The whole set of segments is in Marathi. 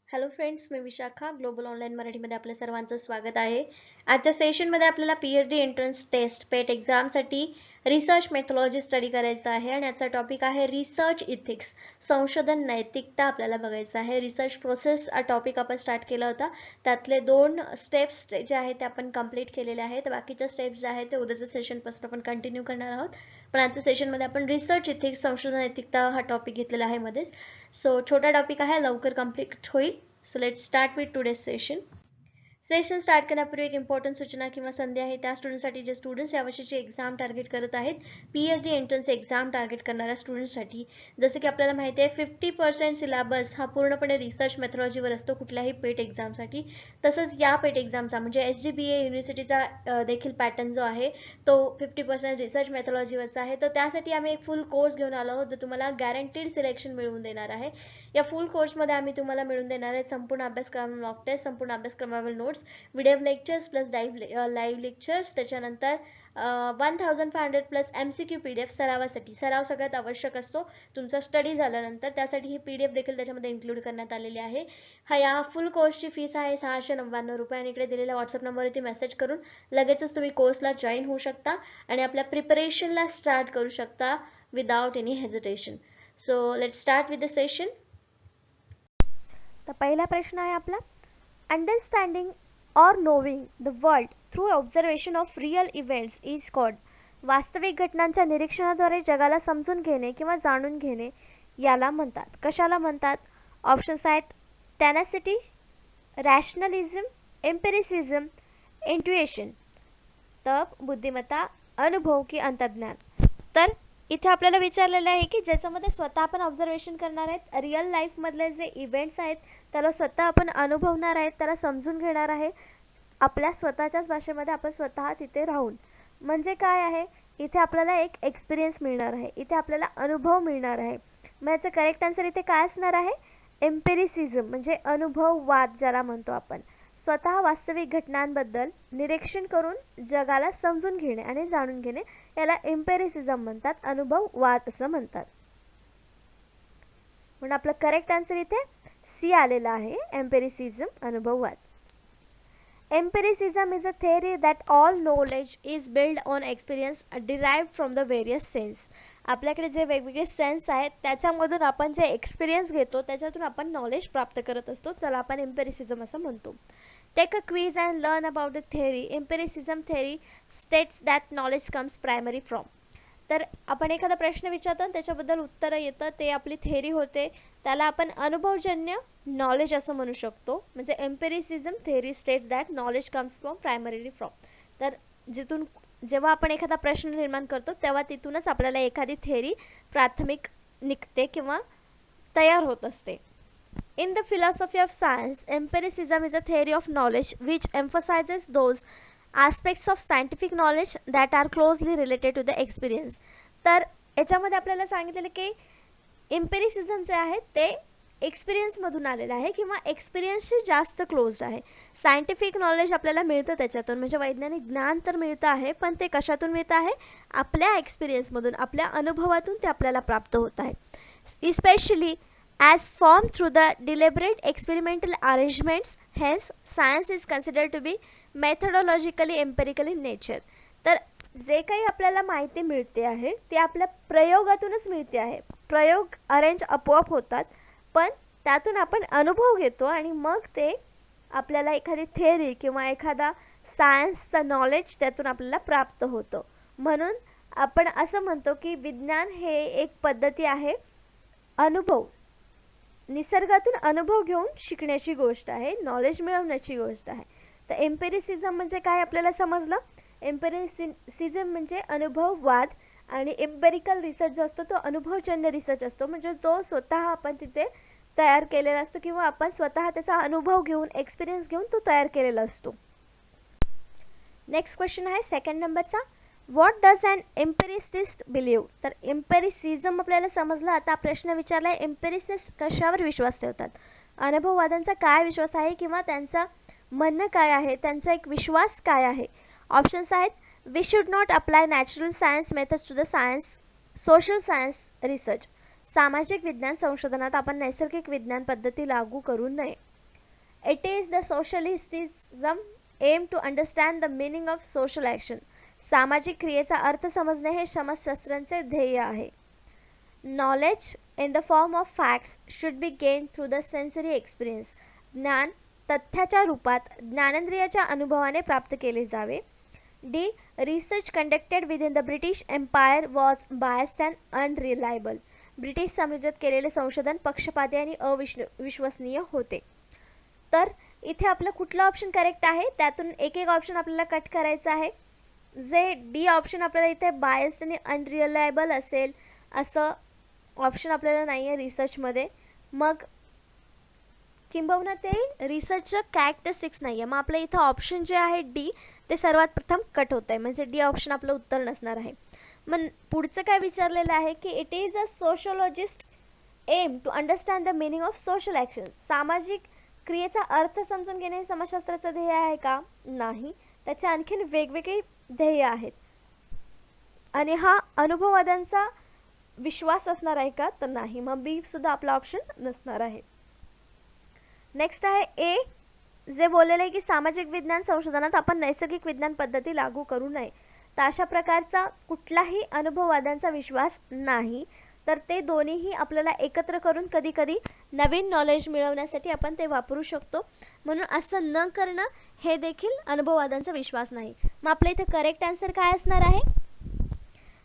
हॅलो फ्रेंड्स, मी विशाखा. ग्लोबल ऑनलाईन मराठीमध्ये आपल्या सर्वांचं स्वागत आहे. आजच्या सेशनमध्ये आपल्याला PhD एंट्रन्स टेस्ट पेट एक्झामसाठी रिसर्च मेथॉलॉजी स्टडी करायचा आहे आणि आजचा टॉपिक आहे रिसर्च इथिक्स, संशोधन नैतिकता आपल्याला बघायचं आहे. रिसर्च प्रोसेस हा टॉपिक आपण स्टार्ट केला होता. त्यातले 2 स्टेप्स जे आहेत ते आपण कंप्लीट केलेले आहेत. बाकीच्या स्टेप्स जे आहेत ते उद्याच्या सेशनपासून आपण कंटिन्यू करणार आहोत. पण आजच्या सेशनमध्ये आपण रिसर्च इथिक्स, संशोधन नैतिकता हा टॉपिक घेतलेला आहे मध्येच. सो छोटा टॉपिक आहे, लवकर कंप्लीट होईल. So let's start with today's session. Session start करण्यापूर्वी एक इम्पॉर्टंट सूचना किंवा संधी आहे त्या स्टुडंटसाठी जे स्टुडंट्स यावर्षीची एक्झाम टार्गेट करत आहेत, PhD एंट्रन्स एक्झाम टार्गेट करणाऱ्या स्टुडंट्ससाठी. जसं की आपल्याला माहिती आहे 50% सिलेबस हा पूर्णपणे रिसर्च मेथॉलॉजीवर असतो कुठल्याही पेट एक्झामसाठी. तसंच या पेट एक्झामचा म्हणजे SGBA युनिव्हर्सिटीचा देखील पॅटर्न जो आहे तो 50% रिसर्च मेथॉलॉजीवरचा आहे. तर त्यासाठी आम्ही एक फुल कोर्स घेऊन आलो आहोत जो तुम्हाला गॅरंटीड सिलेक्शन मिळवून देणार आहे. या फुल कोर्समध्ये आम्ही तुम्हाला मिळवून देणार आहे संपूर्ण अभ्यासक्रम, मॉक टेस्ट, संपूर्ण अभ्यासक्रमावरील notes, video lectures plus live lectures, त्याच्यानंतर 1500 प्लस MCQ PDF सरावासाठी. सराव सगळ्यात आवश्यक असतो तुमचा स्टडी झाल्यानंतर, त्यासाठी ही PDF देखील त्याच्यामध्ये इन्क्लूड करण्यात आलेली आहे. या फुल कोर्सची फीस आहे 699 रुपये आणि इकडे दिलेल्या व्हॉट्सअप नंबरवरती मेसेज करून लगेचच तुम्ही कोर्सला जॉईन होऊ शकता आणि आपल्या प्रिपरेशनला स्टार्ट करू शकता without any hesitation. So let's start with the session. तर पहिला प्रश्न आहे आपला, अंडरस्टँडिंग और नोविंग the world through observation of real events is called. वास्तविक घटनांच्या निरीक्षणाद्वारे जगाला समजून घेणे किंवा जाणून घेणे याला म्हणतात. कशाला म्हणतात? ऑप्शन्स आहेत टॅनॅसिटी, रॅशनलिझम, एम्पिरिसिझम, इंट्युएशन. तर बुद्धिमत्ता, अनुभव की अंतर्ज्ञान. तर इथे आपल्याला विचारलेलं आहे की ज्याच्यामध्ये स्वतः आपण ऑब्झर्वेशन करणार आहेत, रिअल लाईफमधले जे इव्हेंट्स आहेत त्याला स्वतः आपण अनुभवणार आहेत, त्याला समजून घेणार आहे आपल्या स्वतःच्याच भाषेमध्ये, आपण स्वतः तिथे राहून. म्हणजे काय आहे, इथे आपल्याला एक एक्सपिरियन्स मिळणार आहे, इथे आपल्याला अनुभव मिळणार आहे. मग याचं करेक्ट आन्सर इथे काय असणार आहे? एम्पिरिसिझम म्हणजे अनुभववाद ज्याला म्हणतो आपण. स्वतः वास्तविक घटनांबद्दल निरीक्षण करून जगाला समजून घेणे आणि जाणून घेणे याला एम्पिरिसिझम म्हणतात, अनुभववाद असं म्हणतात. म्हणून आपलं करेक्ट आन्सर इथे सी आलेला आहे, एम्पिरिसिझम, अनुभववाद. Empiricism is a theory that all knowledge is built on experience derived from the various sense. आपल्याकडे जे वेगवेगळे सेन्स आहेत त्याच्यामधून आपण जे एक्सपिरियन्स घेतो त्याच्यातून आपण नॉलेज प्राप्त करत असतो, त्याला आपण एम्पिरिसिझम असं म्हणतो. Take a quiz and learn about the theory. Empiricism theory states that knowledge comes primary from. तर आपण एखादा प्रश्न विचारतो आणि त्याच्याबद्दल उत्तरं येतं, ते आपली थेअरी होते, त्याला आपण अनुभवजन्य नॉलेज असं म्हणू शकतो. म्हणजे empiricism theory states that knowledge comes from primarily from. तर जिथून जेव्हा आपण एखादा प्रश्न निर्माण करतो तेव्हा तिथूनच आपल्याला एखादी थेअरी प्राथमिक निघते किंवा तयार होत असते. In the philosophy of science, empiricism is a theory of knowledge which emphasizes those aspects of scientific knowledge that are closely related to the experience. तर याच्यामध्ये आपल्याला सांगितलेलं की एम्पिरिसिझम जे आहे ते एक्सपिरियन्समधून आलेलं आहे किंवा एक्सपिरियन्सशी जास्त क्लोज्ड आहे. सायंटिफिक नॉलेज आपल्याला मिळतं त्याच्यातून, म्हणजे वैज्ञानिक ज्ञान तर मिळतं आहे, पण ते कशातून मिळतं आहे? आपल्या एक्सपिरियन्समधून, आपल्या अनुभवातून ते आपल्याला प्राप्त होत आहे. Especially as formed through the deliberate experimental arrangements. Hence science is considered to be methodologically empirical in nature. तर जे काही आपल्याला माहिती मिळते आहे ते आपल्या प्रयोगातूनच मिळते आहे. प्रयोग अरेंज आपोआप होतात, पण त्यातून आपण अनुभव घेतो आणि मग ते आपल्याला एखादी थेअरी किंवा एखादा सायन्सचं नॉलेज त्यातून आपल्याला प्राप्त होतं. म्हणून आपण असं म्हणतो की विज्ञान हे एक पद्धती आहे, अनुभव, निसर्गातून अनुभव घेऊन शिकण्याची गोष्ट आहे, नॉलेज मिळवण्याची गोष्ट आहे. तर एम्पिरिसिझम म्हणजे काय आपल्याला समजलं? एम्पिरिसिझम म्हणजे अनुभववाद आणि एम्पेरिकल रिसर्च जो असतो तो अनुभवजन्य रिसर्च असतो, म्हणजे तो स्वतः आपण तिथे तयार केलेला असतो किंवा आपण स्वतः त्याचा अनुभव घेऊन, एक्सपिरियन्स घेऊन तो तयार केलेला असतो. नेक्स्ट क्वेश्चन आहे सेकंड नंबरचा, व्हॉट डज अन एम्पिरिसिस्ट बिलीव्ह. तर एम्पिरिसिझम आपल्याला समजलं. आता प्रश्न विचारला आहे एम्पिरिसिस्ट कशावर विश्वास ठेवतात. अनुभववादांचा काय विश्वास आहे किंवा त्यांचं म्हणणं काय आहे, त्यांचा एक विश्वास काय आहे. ऑप्शन्स आहेत we should not apply natural science methods to the science, social science research. सामाजिक विज्ञान संशोधनात आपण नैसर्गिक विज्ञान पद्धती लागू करू नये. It is the sociologist's aim to understand the meaning of social action. सामाजिक क्रियेचा अर्थ समजणे हे समाजशास्त्रांचे ध्येय आहे. Knowledge in the form of facts should be gain through the sensory experience. ज्ञान तथ्याच्या रूपात ज्ञानेंद्रियाच्या अनुभवाने प्राप्त केले जावे. D. Research conducted within the British Empire was biased and unreliable. British साम्राज्यात केलेले संशोधन पक्षपाती आणि अविश्वसनीय होते. तर इथे आपलं कुठलं ऑप्शन करेक्ट आहे, त्यातून एक एक ऑप्शन आपल्याला कट करायचं आहे. जे डी ऑप्शन आपल्याला इथे बायस्ड आणि अनरिलायबल असेल असं ऑप्शन आपल्याला नाही आहे रिसर्चमध्ये. मग किंबहुना ते रिसर्चचं कॅरेक्टरिस्टिक्स नाही आहे. मग आपलं इथं ऑप्शन जे आहे डी ते सर्वात प्रथम कट होत आहे, म्हणजे डी ऑप्शन आपलं उत्तर नसणार आहे. मग पुढचं काय विचारलेलं आहे की it is a sociologist aim to understand the meaning of social action. सामाजिक क्रियेचा अर्थ समजून घेणे हे समाजशास्त्राचं ध्येय आहे का? नाही. त्याचे आणखीन वेगवेगळे ध्येय आहेत. आणि हा अनुभववाद्यांचा विश्वास असणार आहे का? तर नाही. मग बी सुद्धा आपला ऑप्शन नसणार आहे. नेक्स्ट आहे ए, जे बोललेलं आहे की सामाजिक विज्ञान संशोधनात आपण नैसर्गिक विज्ञान पद्धती लागू करू नये. तर अशा प्रकारचा कुठलाही अनुभववाद्यांचा विश्वास नाही. तर ते दोन्हीही आपल्याला एकत्र करून कधी कधी नवीन नॉलेज मिळवण्यासाठी आपण ते वापरू शकतो. म्हणून असं न करणं हे देखील अनुभववादांचा विश्वास नाही. मग आपल्या इथे करेक्ट आन्सर काय असणार आहे?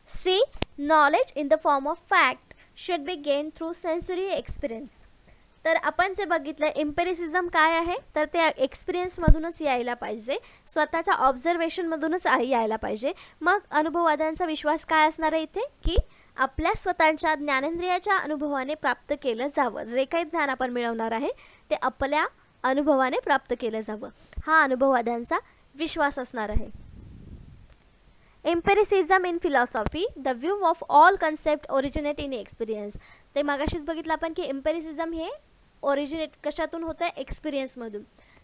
C. Knowledge in the form of fact should be gain through sensory experience. तर आपण जे बघितलं एम्पिरिसिझम काय आहे, तर ते एक्सपिरियन्समधूनच यायला पाहिजे, स्वतःच्या ऑब्झर्वेशनमधूनच यायला पाहिजे. मग अनुभववादांचा विश्वास काय असणार आहे इथे की आपल्या स्वतःच्या ज्ञानेंद्रियाच्या अनुभवाने प्राप्त केलं जावं. जे काही ज्ञान आपण मिळवणार आहे ते आपल्या अनुभवाने प्राप्त केलं जावं, हा अनुभववाद्यांचा विश्वास असणार आहे. Empiricism in philosophy, the view of all concept originate in experience. ते मागाशीच बघितलं आपण की एम्पिरिसिझम हे ओरिजिनेट कशातून होतं आहे? एक्सपिरियन्समधून,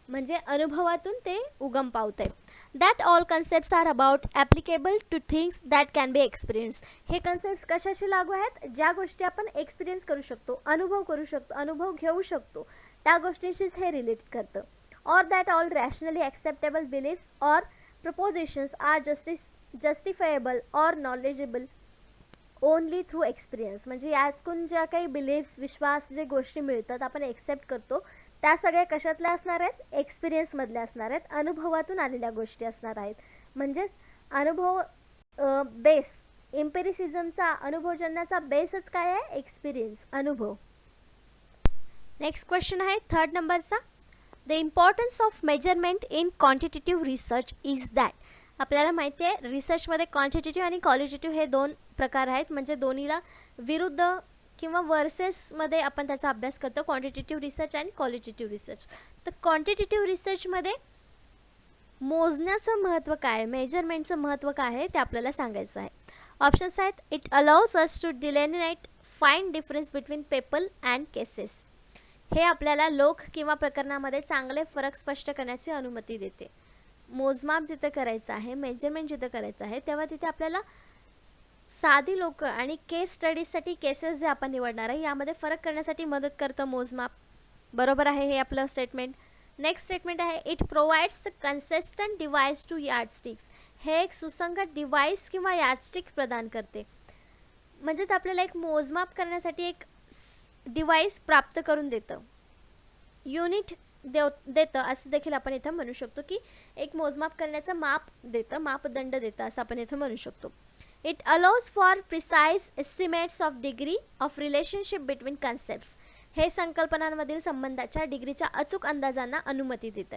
म्हणजे अनुभवातून ते उगम पावत आहे. That all concepts are about applicable to things that can be experience. हे कन्सेप्ट कशाशी लागू आहेत? ज्या गोष्टी आपण एक्सपिरियन्स करू शकतो, अनुभव करू शकतो, अनुभव घेऊ शकतो, त्या गोष्टींशीच हे रिलेट करतं. Or that all rationally acceptable beliefs or propositions are justifiable or knowledgeable only through experience. म्हणजे यातून ज्या काही बिलीफ्स, विश्वास, जे गोष्टी मिळतात आपण एक्सेप्ट करतो, त्या सगळ्या कशातल्या असणार आहेत? एक्सपिरियन्समधल्या असणार आहेत, अनुभवातून आलेल्या गोष्टी असणार आहेत. म्हणजेच अनुभव बेस, एम्पिरिसिझमचा अनुभवजन्याचा बेसच काय आहे? एक्सपिरियन्स, अनुभव. नेक्स्ट क्वेश्चन आहे 3rd नंबरचा. The importance of measurement in quantitative research is that. आपल्याला माहिती आहे रिसर्चमध्ये क्वांटिटेटिव्ह आणि क्वालिटेटिव्ह हे दोन प्रकार आहेत, म्हणजे दोन्हीला विरुद्ध किंवा वर्सेसमध्ये आपण त्याचा अभ्यास करतो, क्वांटिटेटिव्ह रिसर्च आणि क्वालिटेटिव्ह रिसर्च. तर क्वांटिटेटिव्ह रिसर्चमध्ये मोजण्याचं महत्त्व काय आहे, मेजरमेंटचं महत्त्व काय आहे ते आपल्याला सांगायचं आहे. ऑप्शन्स आहेत. It allows us to delineate fine difference between people and cases. हे आपल्याला लोक किंवा प्रकरणामध्ये चांगले फरक स्पष्ट करण्याची अनुमती देते. मोजमाप जिथं करायचं आहे, मेजरमेंट जिथं करायचं आहे, तेव्हा तिथे आपल्याला साधी लोक आणि केस स्टडीजसाठी केसेस जे आपण निवडणार आहे यामध्ये फरक करण्यासाठी मदत करतं मोजमाप. बरोबर आहे हे आपलं स्टेटमेंट. नेक्स्ट स्टेटमेंट आहे. It provides consistent device to yardsticks. हे एक सुसंगत डिव्हाइस किंवा यार्डस्टिक प्रदान करते. म्हणजेच आपल्याला एक मोजमाप करण्यासाठी एक डिव्हाइस प्राप्त करून देतं, युनिट देतं असं देखील आपण इथं म्हणू शकतो की एक मोजमाप करण्याचं माप देतं, मापदंड देतं असं आपण इथं म्हणू शकतो. It allows for precise estimates of degree of relationship between concepts. हे संकल्पनांमधील संबंधाच्या डिग्रीच्या अचूक अंदाजांना अनुमती देतं.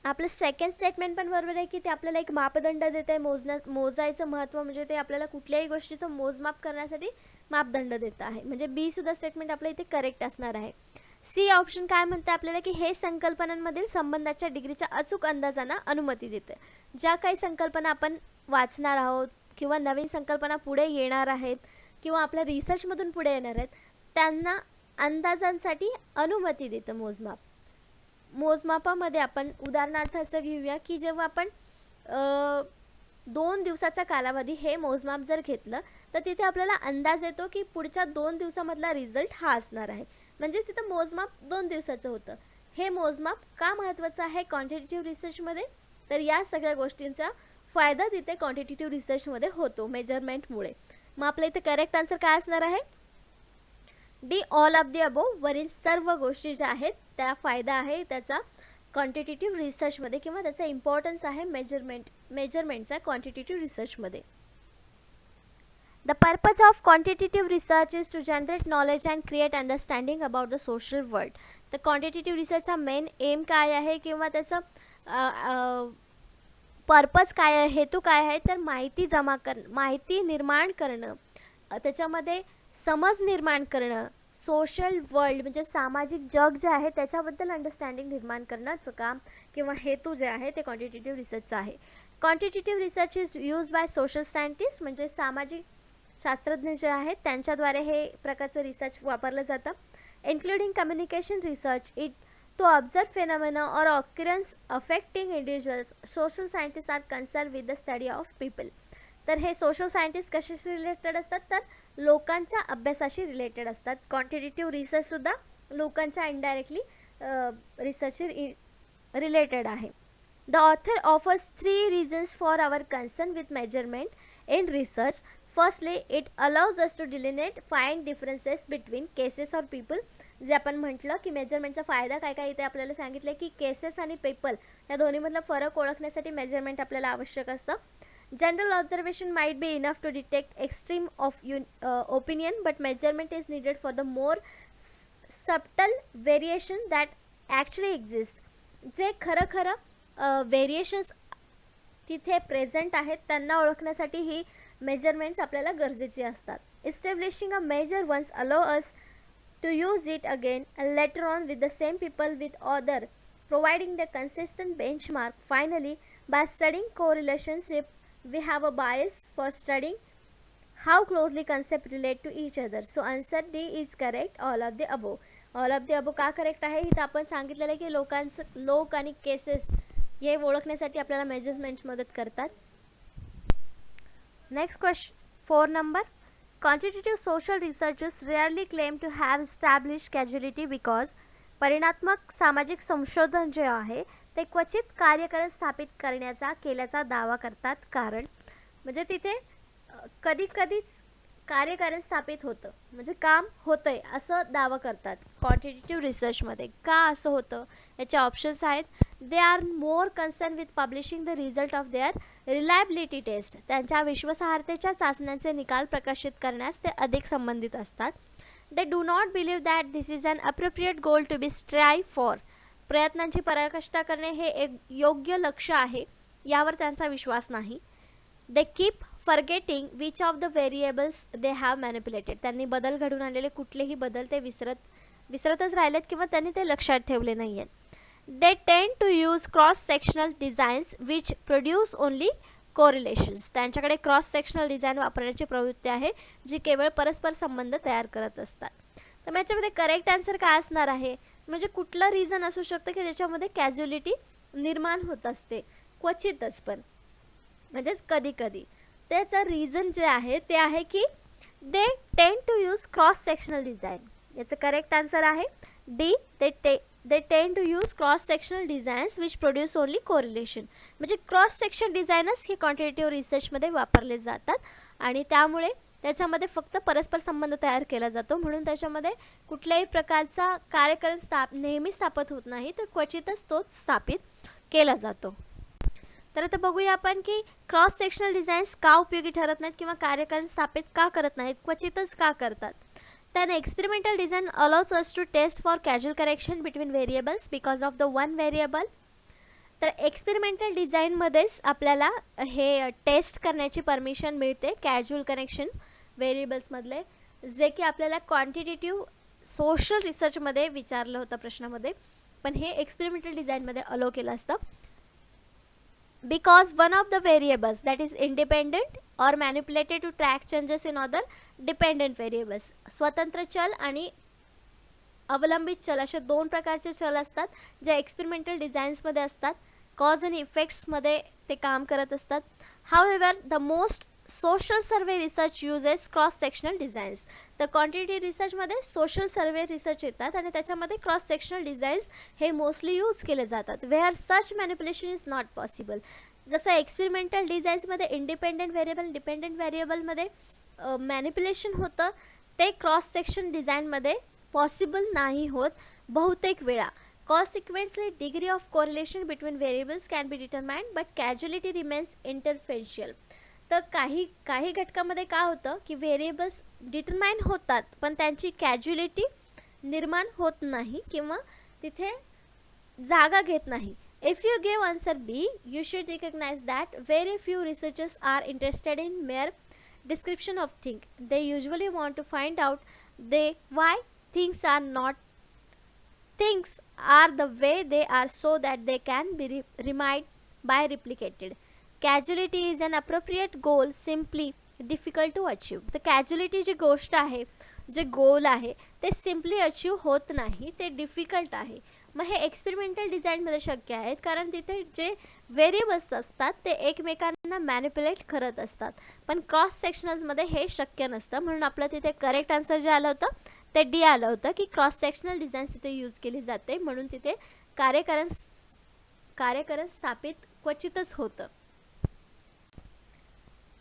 आपलं सेकंड स्टेटमेंट पण बरोबर आहे की ते आपल्याला एक मापदंड देत आहे. मोजायचं महत्त्व म्हणजे ते आपल्याला कुठल्याही गोष्टीचं मोजमाप करण्यासाठी मापदंड देत आहे. म्हणजे बी सुद्धा स्टेटमेंट आपल्या इथे करेक्ट असणार आहे. सी ऑप्शन काय म्हणते आपल्याला की हे संकल्पनांमधील संबंधाच्या डिग्रीच्या अचूक अंदाजांना अनुमती देते. ज्या काही संकल्पना आपण वाचणार आहोत किंवा नवीन संकल्पना पुढे येणार आहेत किंवा आपल्या रिसर्चमधून पुढे येणार आहेत त्यांना अंदाजांसाठी अनुमती देतं मोजमाप. मोजमापामध्ये आपण उदाहरणार्थ असं घेऊया की जेव्हा आपण 2 दिवसाचा कालावधी हे मोजमाप जर घेतलं तर तिथे आपल्याला अंदाज येतो की पुढच्या 2 दिवसामधला रिझल्ट हा असणार आहे. म्हणजे तिथं मोजमाप 2 दिवसाचं होतं. हे मोजमाप का महत्त्वाचं आहे क्वांटिटेटिव्ह रिसर्चमध्ये? तर या सगळ्या गोष्टींचा फायदा तिथे क्वांटिटेटिव्ह रिसर्चमध्ये होतो मेजरमेंटमुळे. मग आपल्या इथे करेक्ट आन्सर काय असणार आहे? D, all of the above. वरील सर्व गोष्टी ज्या आहेत त्या फायदा आहे त्याचा क्वांटिटेटिव्ह रिसर्चमध्ये किंवा त्याचा इम्पॉर्टन्स आहे मेजरमेंटचा क्वांटिटेटिव्ह रिसर्चमध्ये. The purpose of quantitative research is to generate knowledge and create understanding about the social world. तर quantitative researchचा मेन एम काय आहे किंवा त्याचं पर्पज काय आहे, हेतू काय आहे? तर माहिती निर्माण करणं, त्याच्यामध्ये समज निर्माण करणं, सोशल वर्ल्ड म्हणजे सामाजिक जग जे आहे त्याच्याबद्दल अंडरस्टँडिंग निर्माण करण्याचं काम किंवा हेतू जे आहे ते क्वांटिटेटिव्ह रिसर्चचा आहे. Quantitative research is use by social scientist म्हणजे सामाजिक शास्त्रज्ञ जे आहेत त्यांच्याद्वारे हे प्रकारचं रिसर्च वापरलं जातं. Including communication research, it to observe phenomena or occurrence affecting individuals. Social scientist are concern with the study of people. तर हे सोशल सायंटिस्ट कशाशी रिलेटेड असतात? तर लोकांच्या अभ्यासाशी रिलेटेड असतात. क्वांटिटेटिव्ह रिसर्चसुद्धा लोकांच्या इनडायरेक्टली रिसर्चशी रिलेटेड आहे. The author offers 3 reasons for our concern with measurement in research. Firstly, it allows us to delineate find differences between cases or people. जे आपण म्हटलं की मेजरमेंटचा फायदा काय काय इथे आपल्याला सांगितलं की केसेस आणि पीपल या दोन्हीमधला फरक ओळखण्यासाठी मेजरमेंट आपल्याला आवश्यक असतं. General observation might be enough to detect extreme of opinion but measurement is needed for the more subtle variation that actually exist. जे खरं व्हेरिएशन्स तिथे प्रेझेंट आहेत त्यांना ओळखण्यासाठी ही मेजरमेंट्स आपल्याला गरजेची असतात. Establishing a measure once allow us to use it again later on with the same people with other, providing the consistent benchmark. Finally, by studying correlationship we have a bias for studying how closely concepts relate to each other. So answer D is correct, all of the above. All of the above का करेक्ट आहे? इथं आपण सांगितलेलं आहे की लोक आणि केसेस हे ओळखण्यासाठी आपल्याला मेजरमेंट्स मदत करतात. Next question 4 number. Quantitative social researchers rarely claim to have established causality because परिणात्मक सामाजिक संशोधन जे आहे ते क्वचित कार्यकारण स्थापित केल्याचा दावा करतात. कारण म्हणजे तिथे कधीच कार्यकारण स्थापित होतं म्हणजे काम होतंय असं दावा करतात क्वांटिटेटिव्ह रिसर्चमध्ये. का असं होतं? याचे ऑप्शन्स आहेत. They are more concern with publishing the result of their reliability test. त्यांच्या विश्वासार्हतेच्या चाचण्यांचे निकाल प्रकाशित करण्यास ते अधिक संबंधित असतात. They do not believe that this is an appropriate goal to be strive for. प्रयत्नांची पराकाष्ठा करणे हे एक योग्य लक्ष्य आहे यावर त्यांचा विश्वास नाही. They keep forgetting which of the variables they have manipulated. त्यांनी बदल घडून आणलेले कुठलेही बदल ते विसरतच राहिलेत किंवा त्यांनी ते लक्षात ठेवले नाही आहेत. They tend to use cross sectional designs which produce only correlations. त्यांच्याकडे क्रॉस सेक्शनल डिझाईन वापरण्याची प्रवृत्ती आहे जी केवळ परस्पर संबंध तयार करत असतात. तर याच्यामध्ये करेक्ट आन्सर काय असणार आहे? म्हणजे कुठलं रिझन असू शकतं की ज्याच्यामध्ये कॅज्युअलिटी निर्माण होत असते क्वचितच, पण म्हणजेच कधी त्याचं रिझन जे आहे ते आहे की they tend to use cross sectional design. याचं करेक्ट आन्सर आहे D. They tend to use cross sectional designs which produce only correlation. म्हणजे क्रॉस सेक्शन डिझाईनच हे क्वांटिटेटिव्ह रिसर्चमध्ये वापरले जातात आणि त्यामुळे त्याच्यामध्ये फक्त परस्पर संबंध तयार केला जातो. म्हणून त्याच्यामध्ये कुठल्याही प्रकारचा कार्यकारण नेहमी स्थापित होत नाही, तर क्वचितच तो स्थापित केला जातो. तर आता बघूया आपण की क्रॉस सेक्शनल डिझाईन्स का उपयोगी ठरत नाहीत किंवा कार्यकारण स्थापित का करत नाहीत, क्वचितच का करतात. Then experimental design allows us to test for causal connection between variables because of the one variable. तर एक्सपेरिमेंटल डिझाईनमध्येच आपल्याला हे टेस्ट करण्याची परमिशन मिळते कॅज्युअल कनेक्शन व्हेरिएबल्समधले, जे की आपल्याला क्वांटिटेटिव्ह सोशल रिसर्चमध्ये विचारलं होतं प्रश्नामध्ये, पण हे एक्सपेरिमेंटल डिझाईनमध्ये अलो केलं असतं. Because one of the variables that is independent or manipulated to track changes in other dependent variables. स्वतंत्र चल आणि अवलंबित चल असे दोन प्रकारचे चल असतात जे एक्सपेरिमेंटल डिझाईन्समध्ये असतात. कॉज आणि इफेक्ट्समध्ये ते काम करत असतात. However, the most social survey research uses cross sectional designs. तर क्वांटिटेटिव्ह रिसर्चमध्ये सोशल सर्वे रिसर्च येतात आणि त्याच्यामध्ये क्रॉस सेक्शनल डिझाईन्स हे मोस्टली यूज केले जातात. Where such manipulation is not possible. जसं एक्सपेरिमेंटल डिझाईन्समध्ये इंडिपेंडेंट व्हेरिएबल डिपेंडेंट व्हेरिएबलमध्ये मॅनिप्युलेशन होतं, ते क्रॉस सेक्शन डिझाईनमध्ये पॉसिबल नाही होत बहुतेक वेळा. Consequently, degree of correlation between variables can be determined, but causality remains interferential. तर काही घटकामध्ये काय होतं की व्हेरिएबल्स डिटरमाइन होतात पण त्यांची कॅज्युअलिटी निर्माण होत नाही किंवा तिथे जागा घेत नाही. If you give answer B, you should recognize that very few researchers are interested in mere description of things. They usually want to find out why things are the way they are so that they can be remade by replicated. Causality is an appropriate goal, simply difficult to achieve. तर कॅज्युअलिटी जी गोष्ट आहे, जे गोल आहे ते सिम्पली अचीव होत नाही, ते डिफिकल्ट आहे. मग हे एक्सपेरिमेंटल डिझाईनमध्ये शक्य आहेत कारण तिथे जे व्हेरिएबल्स असतात ते एकमेकांना मॅनिप्युलेट करत असतात, पण क्रॉस सेक्शनल्समध्ये हे शक्य नसतं. म्हणून आपलं तिथे करेक्ट आन्सर जे आलं होतं ते डी आलं होतं की क्रॉस सेक्शनल डिझाईन्स तिथे यूज केली जाते, म्हणून तिथे कार्यकरण स्थापित क्वचितच होतं.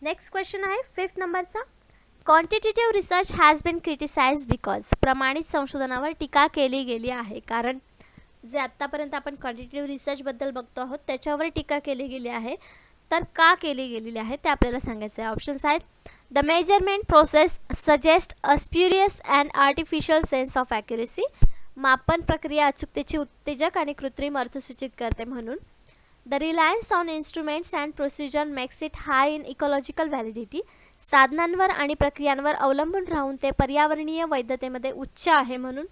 नेक्स्ट क्वेश्चन आहे 5th नंबरचा. Quantitative research has been criticised because. प्रमाणित संशोधनावर टीका केली गेली आहे कारण जे आत्तापर्यंत आपण क्वांटिटेटिव्ह रिसर्चबद्दल बघतो आहोत त्याच्यावर टीका केली गेली आहे. तर का केली गेलेली आहे ते आपल्याला सांगायचं आहे. ऑप्शन्स आहेत. The measurement process suggest a spurious and artificial sense of accuracy. मापन प्रक्रिया अचूकतेची उत्तेजक आणि कृत्रिम अर्थ सूचित करते म्हणून. The Reliance on instruments and precision makes it high in ecological validity. साधनांवर आणि प्रक्रियांवर अवलंबून राहून ते पर्यावरणीय वैधतेमध्ये उच्च आहे म्हणून.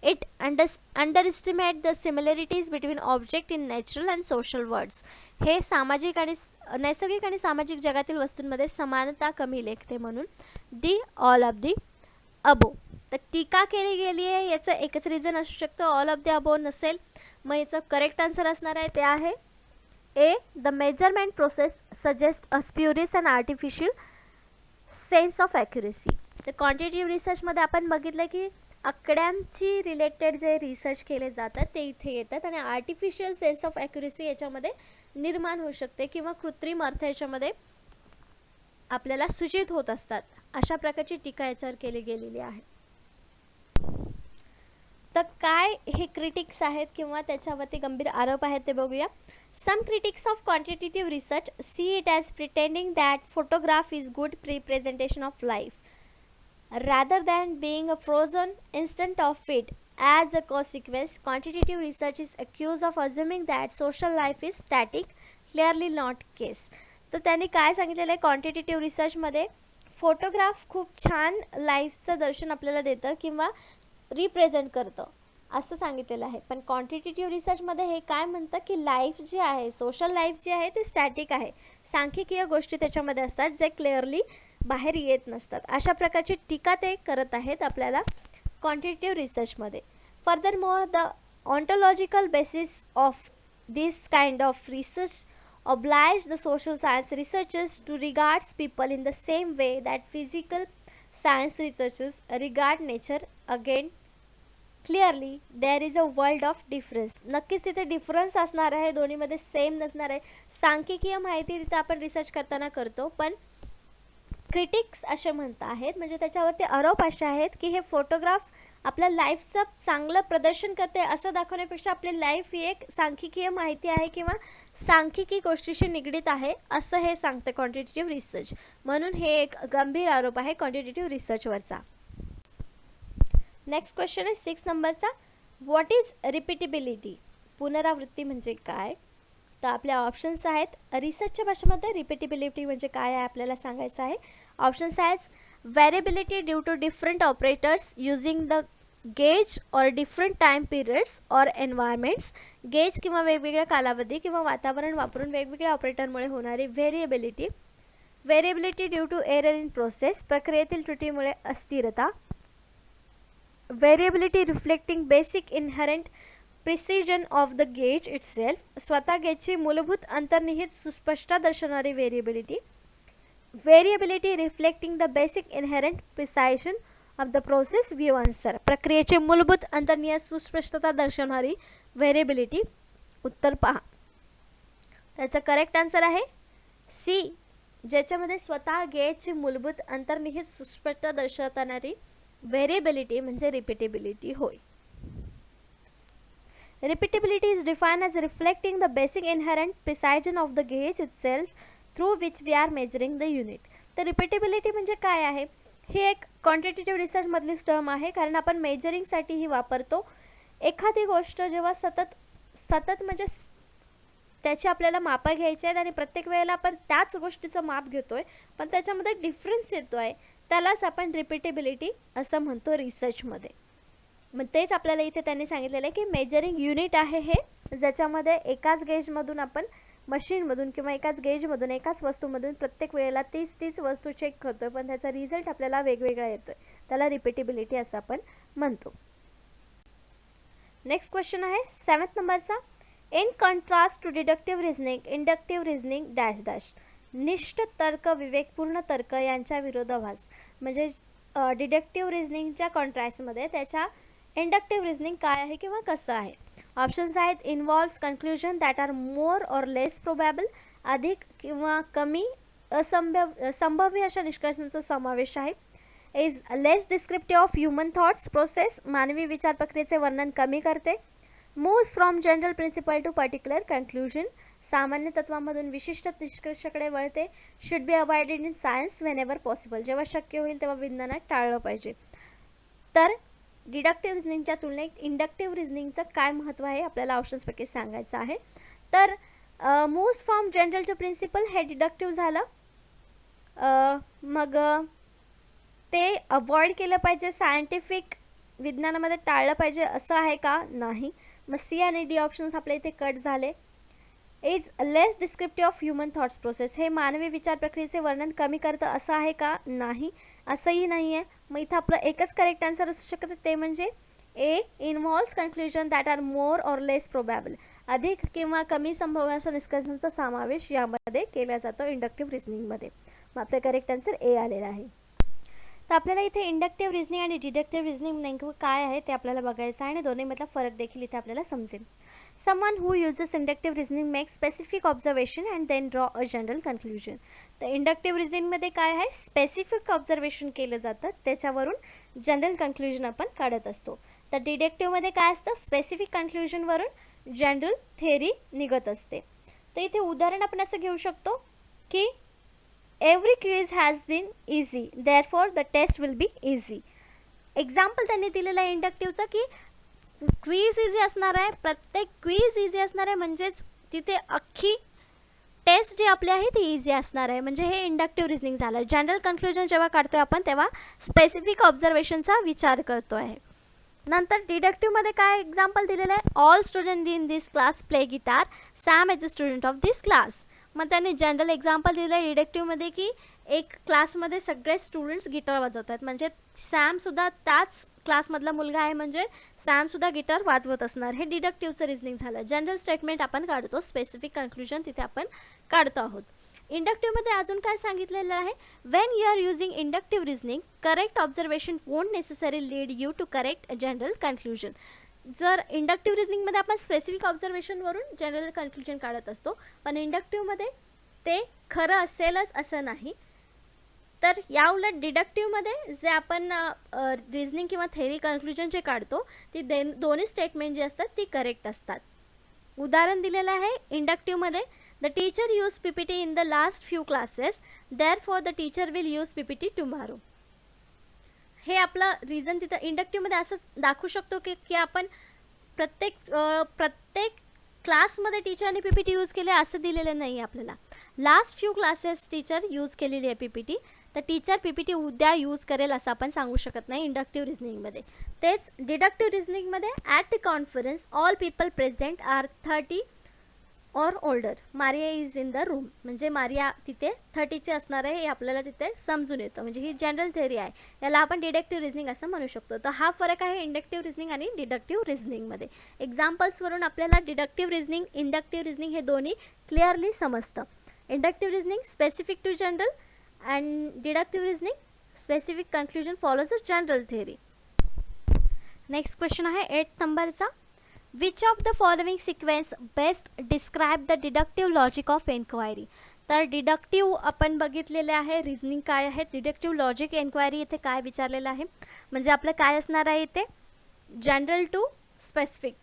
It underestimate the similarities between object in natural and social worlds. हे सामाजिक आणि नैसर्गिक आणि सामाजिक जगातील वस्तूंमध्ये समानता कमी लेखते म्हणून. डी ऑल ऑफ दी अबो. तर टीका केली गेली आहे याचं एकच रिझन असू शकतं, ऑल ऑफ द अबो नसेल. मग याचं करेक्ट आन्सर असणार आहे ते आहे A. The measurement process suggest a spurious and artificial sense of accuracy. तर क्वांटिटेटिव्ह रिसर्चमध्ये आपण बघितलं की आकड्यांची रिलेटेड जे रिसर्च केले जातात ते इथे येतात आणि आर्टिफिशियल सेन्स ऑफ ॲक्युरेसी याच्यामध्ये निर्माण होऊ शकते किंवा कृत्रिम अर्थ याच्यामध्ये आपल्याला सूचित होत असतात. अशा प्रकारची टीका याच्यावर केली गेलेली आहे. तर काय हे क्रिटिक्स आहेत किंवा त्याच्यावरती गंभीर आरोप आहेत ते बघूया. Some critics of quantitative research see it as pretending that photograph is good representation of life, rather than being a frozen instant of it. As a consequence, quantitative research is accused of assuming that social life is static, clearly not case. तर त्यांनी काय सांगितलेलं आहे, क्वांटिटेटिव्ह रिसर्चमध्ये फोटोग्राफ खूप छान लाईफचं दर्शन आपल्याला देतं किंवा रिप्रेझेंट करतं असं सांगितलेलं आहे. पण क्वांटिटेटिव्ह रिसर्चमध्ये हे काय म्हणतं की लाईफ जी आहे, सोशल लाईफ जी आहे ती स्टॅटिक आहे, सांख्यिकीय गोष्टी त्याच्यामध्ये असतात जे क्लिअरली बाहेर येत नसतात. अशा प्रकारची टीका ते करत आहेत आपल्याला क्वांटिटेटिव्ह रिसर्चमध्ये. Furthermore the ontological basis of this kind of research oblige the social science researchers to regard people in the same way that physical science researchers regard nature. Again, clearly there is a world of difference. नक्कीच तिथे डिफरन्स असणार आहे, दोन्हीमध्ये सेम नसणार आहे. सांख्यिकीय माहिती तिथे आपण रिसर्च करताना करतो, पण क्रिटिक्स असे म्हणत आहेत म्हणजे त्याच्यावरती आरोप असे आहेत की हे फोटोग्राफ आपल्या लाईफचं चांगलं प्रदर्शन करते असं दाखवण्यापेक्षा आपली लाईफ ही एक सांख्यिकीय माहिती आहे किंवा सांख्यिकी गोष्टीशी निगडीत आहे असं हे सांगते क्वांटिटेटिव्ह रिसर्च. म्हणून हे एक गंभीर आरोप आहे क्वांटिटेटिव्ह रिसर्चवरचा. नेक्स्ट क्वेश्चन आहे 6 नंबरचा. What is repeatability. पुनरावृत्ती म्हणजे काय. तर आपल्या ऑप्शन्स आहेत. रिसर्चच्या भाषेमध्ये रिपीटेबिलिटी म्हणजे काय आहे आपल्याला सांगायचं आहे. ऑप्शन्स आहेत. Variability due to different operators using the gauge or different time periods or environments. Gauge किंवा वेगवेगळ्या कालावधी किंवा वातावरण वापरून वेगवेगळ्या ऑपरेटरमुळे होणारी variability. Variability due to error in process. प्रक्रियेतील त्रुटीमुळे अस्थिरता. Variability reflecting basic inherent precision of the gauge itself. स्वतः गेजची मूलभूत अंतर्निहित सुस्पष्टता दर्शवणारी variability. Variability reflecting the basic inherent precision of the process view answer. प्रक्रियेचे मूलभूत अंतर्निहित सुस्पष्टता दर्शवणारी व्हेरिएबिलिटी. उत्तर पहा. त्याचा करेक्ट आन्सर आहे सी, ज्याच्यामध्ये स्वतः गेजची मूलभूत अंतर्निहित सुस्पष्टता दर्शवणारी व्हेरिएबिलिटी म्हणजे रिपीटेबिलिटी होय. Repeatability is defined as reflecting the basic inherent precision of the gauge itself through which we are measuring the unit. तर रिपीटेबिलिटी म्हणजे काय आहे? ही एक क्वांटिटेटिव्ह रिसर्च मधली टर्म आहे, कारण आपण मेजरिंगसाठी ही वापरतो. एखादी गोष्ट जेव्हा सतत म्हणजे त्याची आपल्याला मापं घ्यायची आहेत आणि प्रत्येक वेळेला आपण त्याच गोष्टीचं माप घेतोय पण त्याच्यामध्ये डिफरन्स येतोय, त्यालाच आपण रिपीटेबिलिटी असं म्हणतो रिसर्चमध्ये. मग तेच आपल्याला इथे त्यांनी सांगितलेलं आहे की मेजरिंग युनिट आहे हे, ज्याच्यामध्ये एकाच गेजमधून आपण मशीनमधून किंवा एकाच गेजमधून एकाच वस्तूमधून प्रत्येक वेळेला तीच वस्तू चेक करतोय पण त्याचा रिझल्ट आपल्याला वेगवेगळा येतोय, त्याला रिपीटेबिलिटी असं आपण म्हणतो. नेक्स्ट क्वेश्चन आहे 7th नंबरचा. In contrast to deductive reasoning, inductive reasoning dash dash. निष्ठ तर्क विवेकपूर्ण तर्क यांच्या विरोधाभास. म्हणजे डिडक्टिव्ह रिझनिंगच्या कॉन्ट्रास्टमध्ये त्याच्या इंडक्टिव्ह रिझनिंग काय आहे किंवा कसं आहे. ऑप्शन्स आहेत involves conclusion that are more or less probable. अधिक किंवा कमी संभाव्य अशा निष्कर्षांचा समावेश आहे. Is less descriptive of human thoughts process. मानवी विचार प्रक्रियेचे वर्णन कमी करते. Moves from general principle to particular conclusion. सामान्य तत्वामधून विशिष्ट निष्कर्षाकडे वळते. Should be avoided in science whenever possible. जेव्हा शक्य होईल तेव्हा विज्ञानात टाळलं पाहिजे. तर डिडक्टिव्ह रिझनिंगच्या तुलनेत इंडक्टिव्ह रिझनिंगचं काय महत्त्व आहे आपल्याला ऑप्शन्सपैकी सांगायचं आहे. तर moves from general to principle हे डिडक्टिव्ह झालं. मग ते अवॉइड केलं पाहिजे, सायंटिफिक विज्ञानामध्ये टाळलं पाहिजे असं आहे का? नाही. मग सी आणि डी ऑप्शन्स आपल्या इथे कट झाले. Is less descriptive of human thoughts process हे मानवी विचार प्रक्रियेचे वर्णन कमी करतं असं आहे का? नाही, असंही नाही आहे. मग इथं आपलं एकच करेक्ट आन्सर असू शकतं, ते म्हणजे A involves conclusion that are more or less probable. अधिक किंवा कमी संभाव्य निष्कर्षांचा समावेश यामध्ये केला जातो इंडक्टिव्ह रिझनिंगमध्ये. मग आपलं करेक्ट आन्सर ए आलेला आहे. तर आपल्याला इथे इंडक्टिव्ह रिझनिंग आणि डिडक्टिव्ह रिझनिंग नेमकं काय आहे ते आपल्याला बघायचं आहे आणि दोन्हीमधला फरक देखील इथे आपल्याला समजेल. Someone who uses inductive reasoning makes specific observation and then draw a general conclusion. तर इंडक्टिव्ह रिझनिंगमध्ये काय आहे? स्पेसिफिक ऑब्झर्वेशन केलं जातं, त्याच्यावरून जनरल कन्क्लुजन आपण काढत असतो. तर डिडक्टिव्हमध्ये काय असतं? स्पेसिफिक कन्क्लुजनवरून जनरल थेअरी निघत असते. तर इथे उदाहरण आपण असं घेऊ शकतो की every quiz has been easy therefore the test will be easy. Example त्यांनी दिलेलं आहे इंडक्टिव्हचं की क्विज इझी असणार आहे, प्रत्येक क्विज इझी असणार आहे, म्हणजेच तिथे अख्खी टेस्ट जी आपली आहे ती इझी असणार आहे. म्हणजे हे इंडक्टिव्ह रिझनिंग झालं. जनरल कन्क्लुजन जेव्हा काढतोय आपण तेव्हा स्पेसिफिक ऑब्झर्वेशनचा विचार करतो आहे. नंतर डिडक्टिव्हमध्ये काय एक्झाम्पल दिलेलं आहे? All student in this class play guitar, Sam is the student of this class. मग त्यांनी जनरल एक्झाम्पल दिलं आहे डिडक्टिव्हमध्ये की एक क्लासमध्ये सगळे स्टुडंट्स गिटार वाजवत आहेत, म्हणजे सॅमसुद्धा त्याच क्लासमधला मुलगा आहे, म्हणजे सॅमसुद्धा गिटार वाजवत असणार. हे डिडक्टिव्हचं रिझनिंग झालं. जनरल स्टेटमेंट आपण काढतो, स्पेसिफिक कन्क्लुजन तिथे आपण काढतो आहोत. इंडक्टिव्हमध्ये अजून काय सांगितलेलं आहे? When you are using inductive reasoning correct observation won't necessary lead you to correct general conclusion. जर इंडक्टिव्ह रिझनिंगमध्ये आपण स्पेसिफिक ऑब्झर्वेशनवरून जनरल कन्क्लुजन काढत असतो, पण इंडक्टिव्हमध्ये ते खरं असेलच असं नाही. तर याउलट डिडक्टिव्हमध्ये जे आपण रिझनिंग किंवा थेअरी कन्क्लुजन जे काढतो ती दोन्ही स्टेटमेंट जी असतात ती करेक्ट असतात. उदाहरण दिलेलं आहे इंडक्टिव्हमध्ये the teacher use PPT in the last few classes therefore the teacher will use PPT tomorrow. हे आपलं रिझन तिथं इंडक्टिव्हमध्ये असं दाखवू शकतो की आपण प्रत्येक क्लासमध्ये टीचरने पीपीटी यूज केले असं दिलेलं नाही आपल्याला. Last few classes teacher use केलेली आहे पीपीटी, तर टीचर पीपीटी उद्या यूज करेल असं आपण सांगू शकत नाही इंडक्टिव्ह रिझनिंगमध्ये. तेच डिडक्टिव्ह रिझनिंगमध्ये at the conference all people present are 30 or older, Maria is in the room, म्हणजे मारिया तिथे 30चे असणार आहे हे आपल्याला तिथे समजून येतं. म्हणजे ही जनरल थेअरी आहे, याला आपण डिडक्टिव्ह रिझनिंग असं म्हणू शकतो. तर हा फरक आहे इंडक्टिव्ह रिझनिंग आणि डिडक्टिव्ह रिझनिंगमध्ये. एक्झाम्पल्सवरून आपल्याला डिडक्टिव्ह रिझनिंग, इंडक्टिव्ह रिझनिंग हे दोन्ही क्लिअरली समजतं. Inductive reasoning specific to general and deductive reasoning, specific conclusion follows a general theory. Next question आहे 8 नंबरचा. Which of the following sequence best describe the deductive logic of enquiry. तर डिडक्टिव्ह आपण बघितलेले आहे, रिझनिंग काय आहे, डिडक्टिव्ह लॉजिक एन्क्वायरी इथे काय विचारलेलं आहे, म्हणजे आपलं काय असणार आहे इथे, जनरल टू स्पेसिफिक.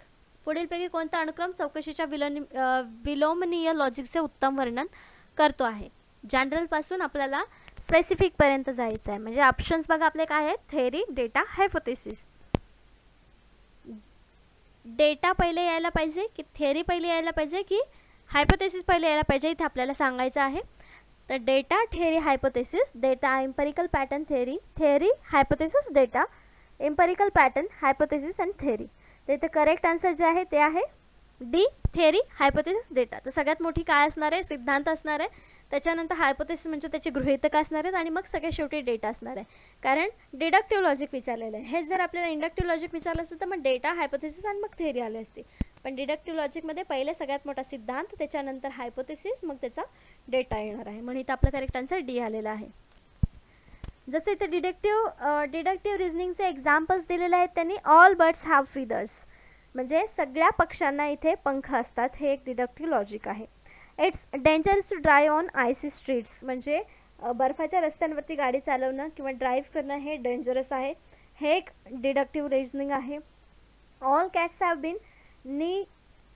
पुढीलपैकी कोणता अनुक्रम चौकशीच्या विलोमनीय लॉजिकचे उत्तम वर्णन करतो आहे. जनरलपासून आपल्याला स्पेसिफिकपर्यंत जायचं आहे. म्हणजे ऑप्शन्स बघा आपले काय आहेत, थेअरी, डेटा, हायपोथेसिस. डेटा पहिले यायला पाहिजे की थेअरी पहिले यायला पाहिजे की हायपोथेसिस पहिले यायला पाहिजे, इथे आपल्याला सांगायचं आहे. तर data, theory, hypothesis. Data, empirical pattern, theory, theory, hypothesis, data, empirical pattern, hypothesis and theory. तर इथे करेक्ट आन्सर जे आहे ते आहे डी, थेअरी, हायपोथेसिस, डेटा. तर सगळ्यात मोठी काय असणार आहे, सिद्धांत असणार आहे. त्याच्यानंतर हायपोथेसिस म्हणजे त्याची गृहीतक असणार आहेत आणि मग सगळ्यात शेवटी डेटा असणार आहे, कारण डिडक्टिव्ह लॉजिक विचारलेलं आहे. हे जर आपल्याला इंडक्टिव्ह लॉजिक विचारलं असतं तर मग डेटा, हायपोथेसिस आणि मग थेअरी आले असते. पण डिडक्टिव्ह लॉजिकमध्ये पहिले सगळ्यात मोठा सिद्धांत, त्याच्यानंतर हायपोथेसिस, मग त्याचा डेटा येणार आहे. म्हणून इथं आपलं करेक्ट आन्सर डी आलेला आहे. जसं इथे डिडक्टिव्ह रिझनिंगचे एक्झाम्पल्स दिलेले आहेत त्यांनी. ऑल बर्ड्स हॅव फीदर्स, म्हणजे सगळ्या पक्ष्यांना इथे पंख असतात, हे एक डिडक्टिव्ह लॉजिक आहे. It's dangerous to drive on icy streets, म्हणजे बर्फाच्या रस्त्यांवरती गाडी चालवणं किंवा ड्राईव्ह करणं हे डेंजरस आहे, हे एक डिडक्टिव्ह रिझनिंग आहे. ऑल कॅट्स हॅव बीन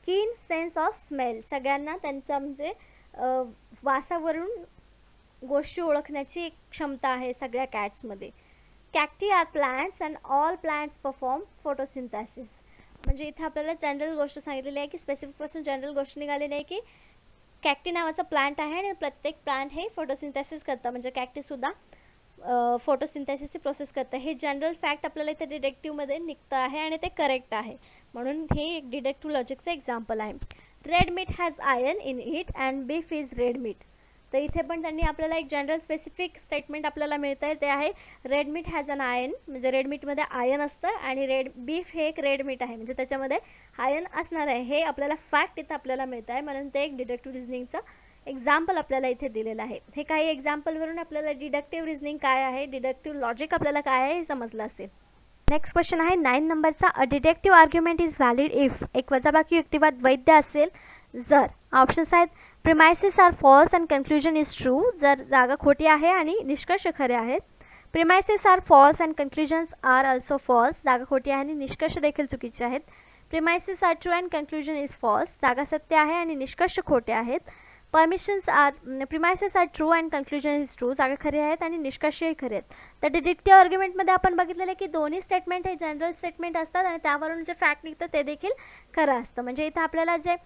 कीन सेन्स ऑफ स्मेल, सगळ्यांना त्यांचा म्हणजे वासावरून गोष्टी ओळखण्याची एक क्षमता आहे सगळ्या कॅट्समध्ये. Cacti are plants and all plants perform photosynthesis, म्हणजे इथे आपल्याला जनरल गोष्ट सांगितलेली आहे की स्पेसिफिकपासून जनरल गोष्ट निघालेली आहे की कॅक्टी नावाचा प्लांट आहे आणि प्रत्येक प्लांट हे फोटोसिंथेसिस करतं, म्हणजे कॅक्टीसुद्धा फोटोसिंथेसिसची प्रोसेस करतं. हे जनरल फॅक्ट आपल्याला इथे डिडक्टिव्हमध्ये निघतं आहे आणि ते करेक्ट आहे, म्हणून हे एक डिडक्टिव्ह लॉजिकचं एक्झाम्पल आहे. Red meat has iron in it and beef is red meat. तर इथे पण त्यांनी आपल्याला एक जनरल स्पेसिफिक स्टेटमेंट आपल्याला मिळतं आहे, ते आहे red meat has an iron, म्हणजे रेड मीटमध्ये आयर्न असतं आणि रेड बीफ हे एक रेड मीट आहे, म्हणजे त्याच्यामध्ये आयर्न असणार आहे. हे आपल्याला फॅक्ट इथं आपल्याला मिळतं आहे, म्हणून ते एक डिडक्टिव्ह रिझनिंगचं एक्झाम्पल आपल्याला इथे दिलेलं आहे. हे काही एक्झाम्पलवरून आपल्याला डिडक्टिव्ह रिझनिंग काय आहे, डिडक्टिव्ह लॉजिक आपल्याला काय आहे हे समजलं असेल. नेक्स्ट क्वेश्चन आहे 9 नंबरचा. A deductive argument is valid if, एक वजाबाकी युक्तिवाद वैध असेल जर. ऑप्शन्स आहेत premises are false and conclusion is true, जर जागा खोटी आहे आणि निष्कर्ष खरे आहेत. Premises are false and conclusions are also false, जागा खोटी आहे आणि निष्कर्ष देखील चुकीचे आहेत. Premises are true and conclusion is false, जागा सत्य आहे आणि निष्कर्ष खोटे आहेत. Premises are true and conclusion is true, जागा खरी आहेत आणि निष्कर्षही खरे आहेत. तर डिडक्टिव्ह आर्ग्युमेंटमध्ये आपण बघितलेलं आहे की दोन्ही स्टेटमेंट हे जनरल स्टेटमेंट असतात आणि त्यावरून जे फॅक्ट निघतं ते देखील खरं असतं. म्हणजे इथं आपल्याला जे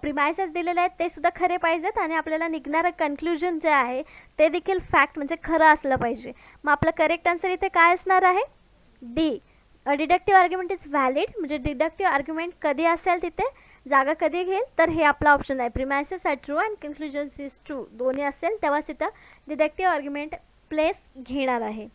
प्रिमायसेस दिलेले आहेत ते सुद्धा खरे पाहिजेत आणि आपल्याला निघणारं कन्क्लुजन जे आहे ते देखील फॅक्ट म्हणजे खरं असलं पाहिजे. मग आपलं करेक्ट आन्सर इथे काय असणार आहे, D. Deductive argument is valid, म्हणजे डिडक्टिव्ह आर्ग्युमेंट कधी असेल तिथे जागा कधी घेईल, तर हे आपला ऑप्शन आहे. Premises are true and conclusions is true, दोन्ही असेल तेव्हाच इथं डिडक्टिव्ह आर्ग्युमेंट प्लेस घेणार आहे.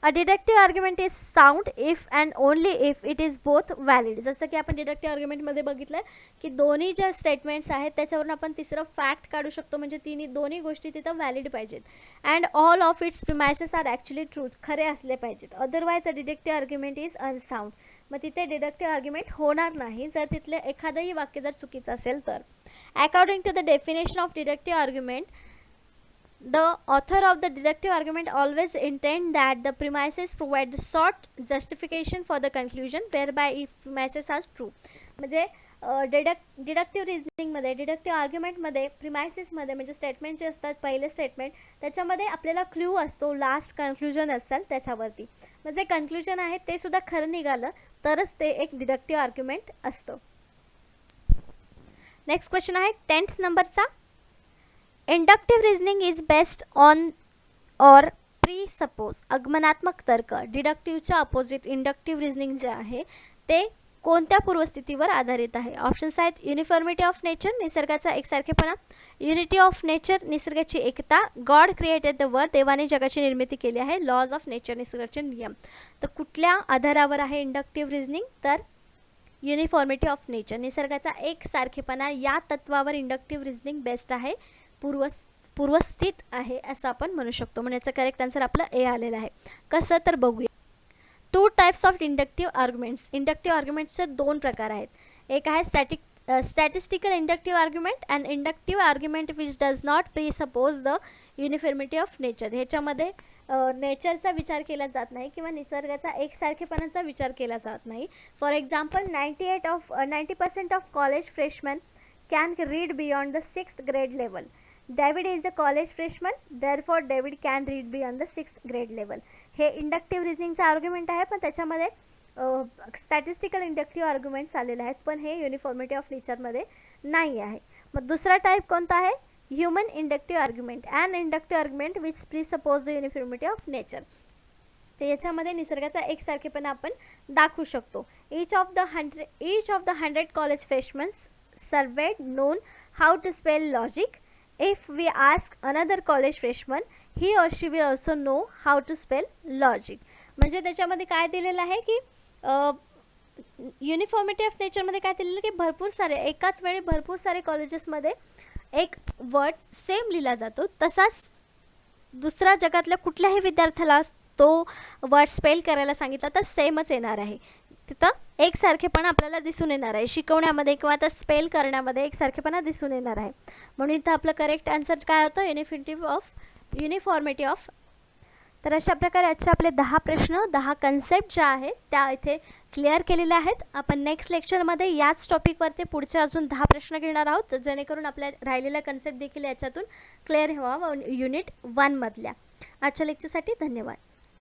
A deductive argument is sound if and only if it is both valid, जसं की आपण डिडक्टिव्ह आर्ग्युमेंटमध्ये बघितलं की दोन्ही ज्या स्टेटमेंट्स आहेत त्याच्यावरून आपण तिसरं फॅक्ट काढू शकतो, म्हणजे दोन्ही गोष्टी तिथं व्हॅलिड पाहिजेत. And all of its premises are actually truth, खरे असले पाहिजेत. Otherwise a deductive argument is unsound, मग तिथे डिडक्टिव्ह आर्ग्युमेंट होणार नाही जर तिथले एखादंही वाक्य जर चुकीचं असेल तर. According to the definition of deductive argument, the author of the deductive argument always intend that the premises provide the short justification for the conclusion whereby if premises are true. म्हणजे डिडक्टिव्ह रिझनिंगमध्ये, डिडक्टिव्ह आर्ग्युमेंटमध्ये, प्रिमायसेसमध्ये म्हणजे स्टेटमेंट जे असतात पहिले स्टेटमेंट त्याच्यामध्ये आपल्याला क्ल्यू असतो, लास्ट कन्क्लुजन असेल त्याच्यावरती, म्हणजे कन्क्लुजन आहे ते सुद्धा खरं निघालं तरच ते एक डिडक्टिव्ह आर्ग्युमेंट असतं. नेक्स्ट क्वेश्चन आहे 10th नंबरचा. Inductive reasoning is based on or presuppose, आगमनात्मक तर्क. डिडक्टिव्हच्या अपोजिट इंडक्टिव्ह रिझनिंग जे आहे ते कोणत्या पूर्वस्थितीवर आधारित आहे. ऑप्शन्स आहेत युनिफॉर्मिटी ऑफ नेचर, निसर्गाचा एकसारखेपणा. युनिटी ऑफ नेचर, निसर्गाची एकता. गॉड क्रिएटेड द वर्ल्ड, देवाने जगाची निर्मिती केली आहे. लॉज ऑफ नेचर, निसर्गाचे नियम. तर कुठल्या आधारावर आहे इंडक्टिव्ह रिझनिंग, तर युनिफॉर्मिटी ऑफ नेचर, निसर्गाचा एकसारखेपणा या तत्वावर इंडक्टिव्ह रिझनिंग बेस्ट आहे, पूर्वस्थित आहे असं आपण म्हणू शकतो. म्हणजे याचा करेक्ट आन्सर आपला ए आलेला आहे. कसं तर बघूया. 2 टाइप्स ऑफ इंडक्टिव्ह आर्ग्युमेंट्स. इंडक्टिव्ह आर्ग्युमेंट्सचे 2 प्रकार आहेत. एक आहे statistical inductive argument and inductive argument which does not presuppose the uniformity of nature. ह्याच्यामध्ये नेचरचा विचार केला जात नाही किंवा निसर्गाचा एकसारखेपणाचा विचार केला जात नाही. For example 90% of college freshman can read beyond the 6th grade level. David is a college freshman, therefore David can read beyond the 6th grade level. हे इंडक्टिव्ह रिझनिंगचा आर्ग्युमेंट आहे, पण त्याच्यामध्ये स्टॅटिस्टिकल इंडक्टिव्ह आर्ग्युमेंट्स आलेले आहेत, पण हे युनिफॉर्मिटी ऑफ नेचरमध्ये नाही आहे. मग दुसरा टाईप कोणता आहे? Human inductive argument. And inductive argument which presuppose the uniformity of nature. तर याच्यामध्ये निसर्गाचा एकसारखेपणा आपण दाखवू शकतो. each of the 100 college freshmen surveyed known how to spell logic. If we ask another college freshman, he or she will also know how to spell logic. म्हणजे त्याच्यामध्ये काय दिलेलं आहे की युनिफॉर्मिटी ऑफ नेचरमध्ये काय दिलेलं की भरपूर सारे एकाच वेळी भरपूर सारे कॉलेजेसमध्ये एक वर्ड सेम लिहिला जातो, तसाच दुसऱ्या जगातल्या कुठल्याही विद्यार्थ्याला तो वर्ड स्पेल करायला सांगितला तर सेमच येणार आहे. तिथं एकसारखेपणा आपल्याला दिसून येणार आहे शिकवण्यामध्ये किंवा आता स्पेल करण्यामध्ये एकसारखेपणा दिसून येणार आहे. म्हणून इथं आपलं करेक्ट आन्सर काय होतं? Uniformity of. तर अशा प्रकारे आजचे आपले 10 प्रश्न 10 कन्सेप्ट ज्या आहेत त्या इथे क्लिअर केलेल्या आहेत. आपण नेक्स्ट लेक्चरमध्ये याच टॉपिकवरती पुढचे अजून 10 प्रश्न घेणार आहोत, जेणेकरून आपल्या राहिलेला कन्सेप्ट देखील याच्यातून क्लिअर व्हावा युनिट 1 मधल्या. आजच्या लेक्चरसाठी धन्यवाद.